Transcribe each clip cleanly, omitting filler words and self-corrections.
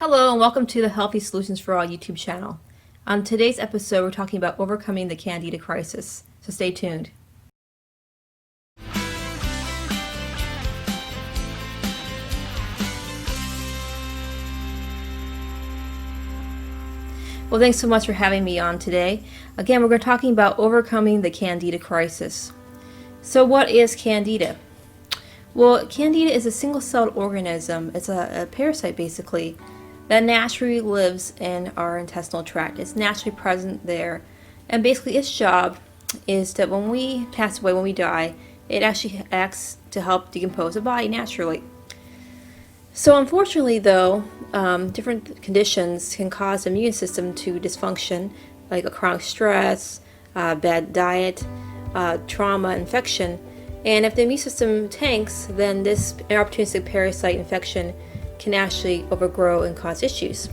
Hello and welcome to the Healthy Solutions for All YouTube channel. On today's episode, we're talking about overcoming the Candida crisis, so stay tuned. Well, thanks so much for having me on today. Again, we're going to be talking about overcoming the Candida crisis. So what is Candida? Well, Candida is a single-celled organism. It's a parasite basically that naturally lives in our intestinal tract. It's naturally present there. And basically its job is that when we pass away, when we die, it actually acts to help decompose the body naturally. So unfortunately though, different conditions can cause the immune system to dysfunction, like a chronic stress, bad diet, trauma, infection. And if the immune system tanks, then this opportunistic parasite infection can actually overgrow and cause issues.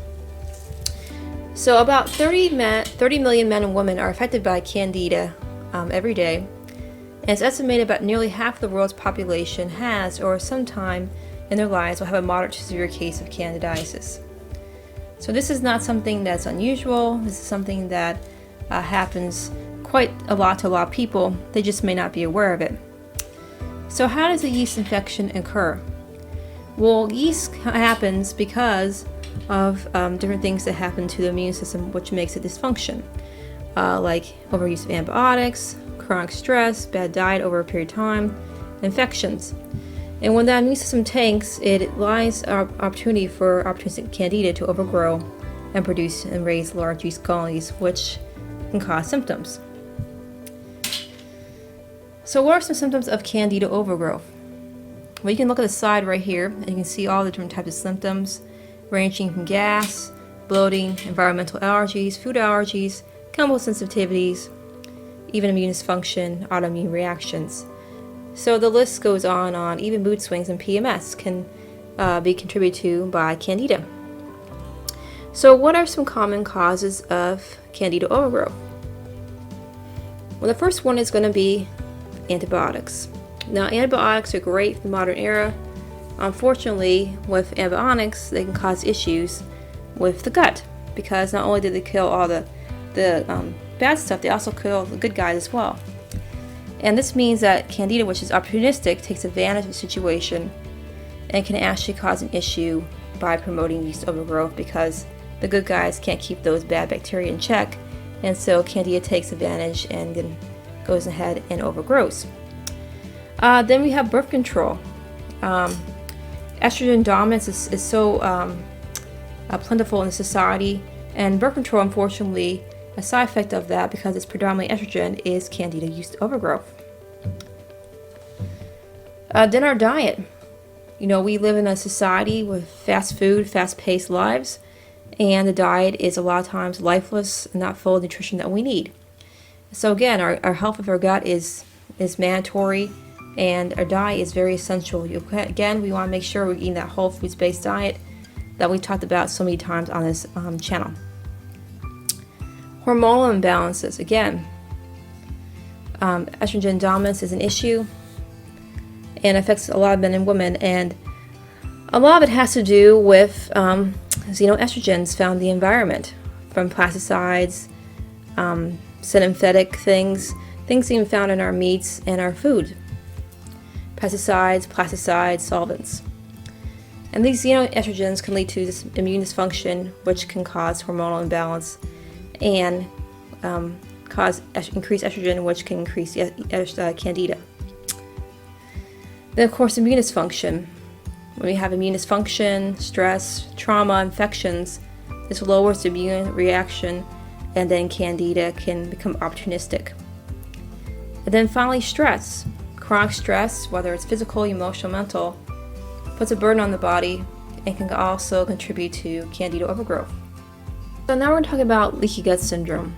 So about 30 million men and women are affected by Candida every day. And it's estimated about nearly half of the world's population has or sometime in their lives will have a moderate to severe case of candidiasis. So this is not something that's unusual. This is something that happens quite a lot to a lot of people. They just may not be aware of it. So how does a yeast infection occur? Well, yeast happens because of different things that happen to the immune system, which makes it dysfunction, like overuse of antibiotics, chronic stress, bad diet over a period of time, infections. And when that immune system tanks, it lies opportunity for opportunistic Candida to overgrow and produce and raise large yeast colonies, which can cause symptoms. So what are some symptoms of Candida overgrowth? Well, you can look at the side right here and you can see all the different types of symptoms ranging from gas, bloating, environmental allergies, food allergies, chemical sensitivities, even immune dysfunction, autoimmune reactions. So the list goes on. Even mood swings and PMS can be contributed to by Candida. So what are some common causes of Candida overgrowth? Well, the first one is going to be antibiotics. Now, antibiotics are great for the modern era. Unfortunately, with antibiotics, they can cause issues with the gut because not only do they kill all the bad stuff, they also kill the good guys as well. And this means that Candida, which is opportunistic, takes advantage of the situation and can actually cause an issue by promoting yeast overgrowth because the good guys can't keep those bad bacteria in check, and so Candida takes advantage and then goes ahead and overgrows. Then we have birth control. Estrogen dominance is so plentiful in society, and birth control, unfortunately, a side effect of that, because it's predominantly estrogen, is Candida yeast overgrowth. Then our diet. You know, we live in a society with fast food, fast-paced lives, and the diet is a lot of times lifeless and not full of nutrition that we need. So again, our health of our gut is mandatory, and our diet is very essential. Again, we want to make sure we're eating that whole foods-based diet that we talked about so many times on this channel. Hormonal imbalances. Again, estrogen dominance is an issue and affects a lot of men and women, and a lot of it has to do with xenoestrogens found in the environment, from pesticides, synthetic things even found in our meats and our food. Pesticides, plasticides, solvents. And these xenoestrogens can lead to this immune dysfunction, which can cause hormonal imbalance and cause increased estrogen, which can increase Candida. Then, of course, immune dysfunction. When we have immune dysfunction, stress, trauma, infections, this lowers the immune reaction, and then Candida can become opportunistic. And then finally, stress. Chronic stress, whether it's physical, emotional, mental, puts a burden on the body and can also contribute to Candida overgrowth. So now we're going to talk about leaky gut syndrome.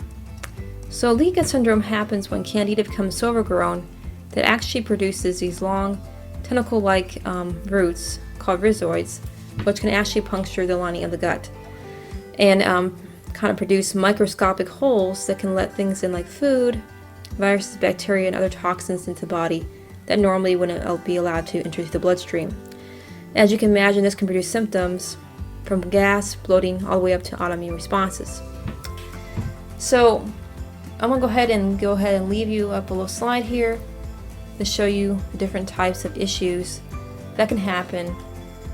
So leaky gut syndrome happens when Candida becomes so overgrown that it actually produces these long tentacle-like roots called rhizoids, which can actually puncture the lining of the gut and kind of produce microscopic holes that can let things in like food, viruses, bacteria, and other toxins into the body that normally wouldn't be allowed to enter the bloodstream. As you can imagine, this can produce symptoms from gas, bloating, all the way up to autoimmune responses. So I'm going to go ahead and leave you up a little slide here to show you the different types of issues that can happen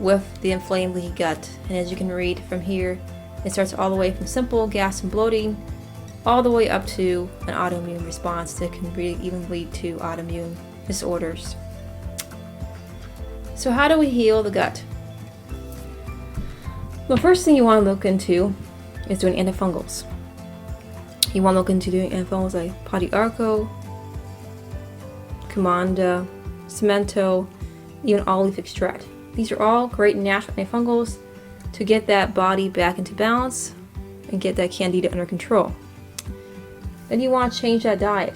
with the inflamed leaky gut. And as you can read from here, it starts all the way from simple gas and bloating all the way up to an autoimmune response that can really even lead to autoimmune disorders. So how do we heal the gut? The first thing you want to look into is doing antifungals. You want to look into doing antifungals like Probiotics, Cumanda, Cemento, even olive extract. These are all great natural antifungals to get that body back into balance and get that Candida under control. Then you want to change that diet.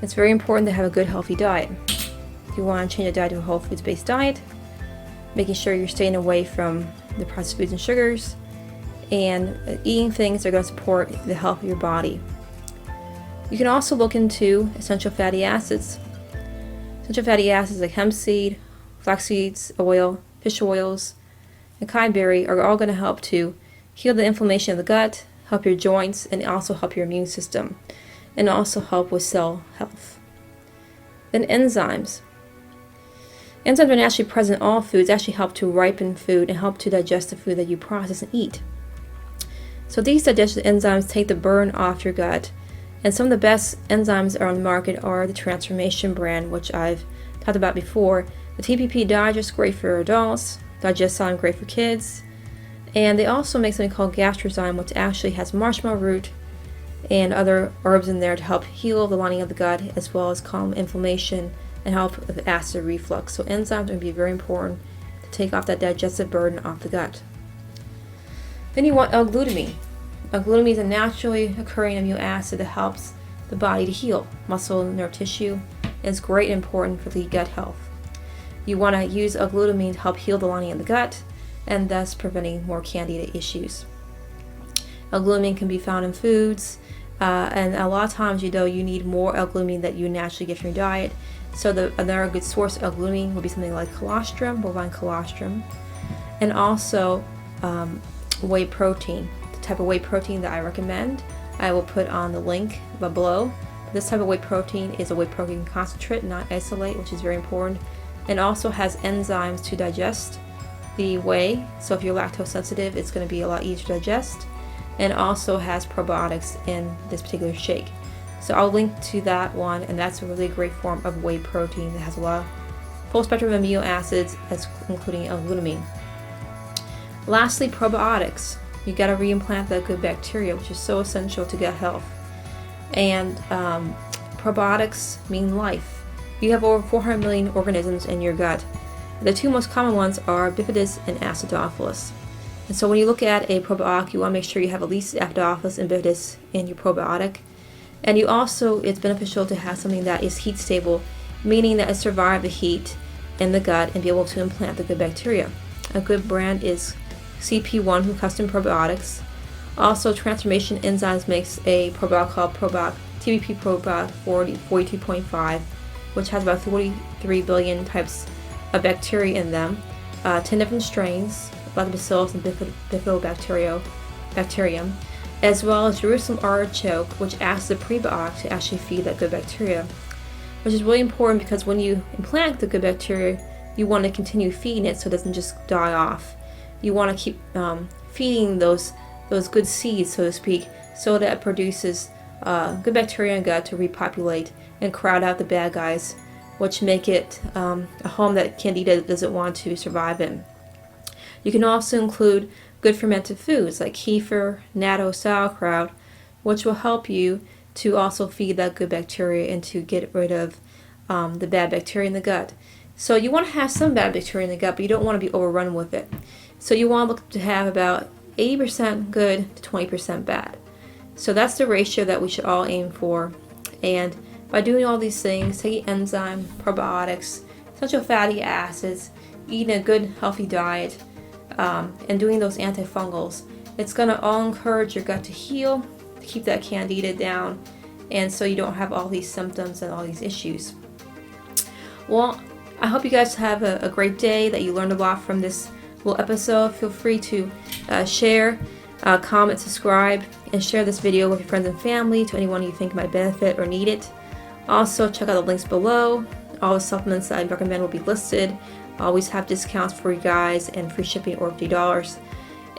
It's very important to have a good healthy diet. You want to change the diet to a whole foods based diet, making sure you're staying away from the processed foods and sugars, and eating things that are going to support the health of your body. You can also look into essential fatty acids. Essential fatty acids like hemp seed, flax seeds, oil, fish oils, and cranberry are all going to help to heal the inflammation of the gut, help your joints, and also help your immune system, and also help with cell health. Then enzymes. Enzymes are naturally present in all foods, actually help to ripen food and help to digest the food that you process and eat. So these digestive enzymes take the burden off your gut, and some of the best enzymes that are on the market are the Transformation brand, which I've talked about before. The TPP Digest, great for adults, Digeszyme, great for kids, and they also make something called Gastrozyme, which actually has marshmallow root and other herbs in there to help heal the lining of the gut, as well as calm inflammation and help with acid reflux. So enzymes are going to be very important to take off that digestive burden off the gut. Then you want L-glutamine. L-glutamine is a naturally occurring amino acid that helps the body to heal muscle and nerve tissue, and it's great and important for the gut health. You want to use L-glutamine to help heal the lining of the gut and thus preventing more Candida issues. L-glutamine can be found in foods, and a lot of times you need more L-glutamine that you naturally get from your diet. So another good source of L-glutamine would be something like colostrum, Bovine Colostrum, and also whey protein. The type of whey protein that I recommend, I will put on the link below. This type of whey protein is a whey protein concentrate, not isolate, which is very important, and also has enzymes to digest the whey. So if you're lactose sensitive, it's going to be a lot easier to digest, and also has probiotics in this particular shake. So I'll link to that one, and that's a really great form of whey protein that has a lot of full spectrum of amino acids, including L-glutamine. Lastly, probiotics. You got to reimplant that good bacteria, which is so essential to gut health. And probiotics mean life. You have over 400 million organisms in your gut. The two most common ones are bifidus and acidophilus. And so when you look at a probiotic, you want to make sure you have at least acidophilus and bifidus in your probiotic. And it's beneficial to have something that is heat stable, meaning that it survives the heat in the gut and be able to implant the good bacteria. A good brand is CP1 from Custom Probiotics. Also, Transformation Enzymes makes a probiotic called TBP Probiotic 42.5, which has about 43 billion types of bacteria in them, 10 different strains, Lactobacillus and Bifidobacterium, as well as Jerusalem artichoke, which acts as a prebiotic to actually feed that good bacteria, which is really important because when you implant the good bacteria, you want to continue feeding it so it doesn't just die off. You want to keep feeding those good seeds, so to speak, so that it produces good bacteria in the gut to repopulate and crowd out the bad guys, which make it a home that Candida doesn't want to survive in. You can also include good fermented foods like kefir, natto, sauerkraut, which will help you to also feed that good bacteria and to get rid of the bad bacteria in the gut. So you want to have some bad bacteria in the gut, but you don't want to be overrun with it. So you want to look to have about 80% good to 20% bad. So that's the ratio that we should all aim for. And by doing all these things, taking enzyme, probiotics, essential fatty acids, eating a good healthy diet, and doing those antifungals, it's going to all encourage your gut to heal, to keep that Candida down, and so you don't have all these symptoms and all these issues. Well, I hope you guys have a great day, that you learned a lot from this little episode, feel free to share, comment, subscribe, and share this video with your friends and family, to anyone you think might benefit or need it. Also, check out the links below. All the supplements that I recommend will be listed. I always have discounts for you guys and free shipping over $50.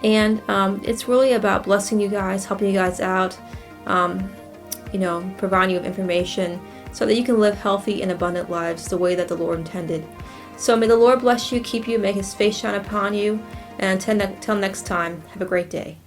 And it's really about blessing you guys, helping you guys out, providing you with information so that you can live healthy and abundant lives the way that the Lord intended. So may the Lord bless you, keep you, make His face shine upon you, and until next time, have a great day.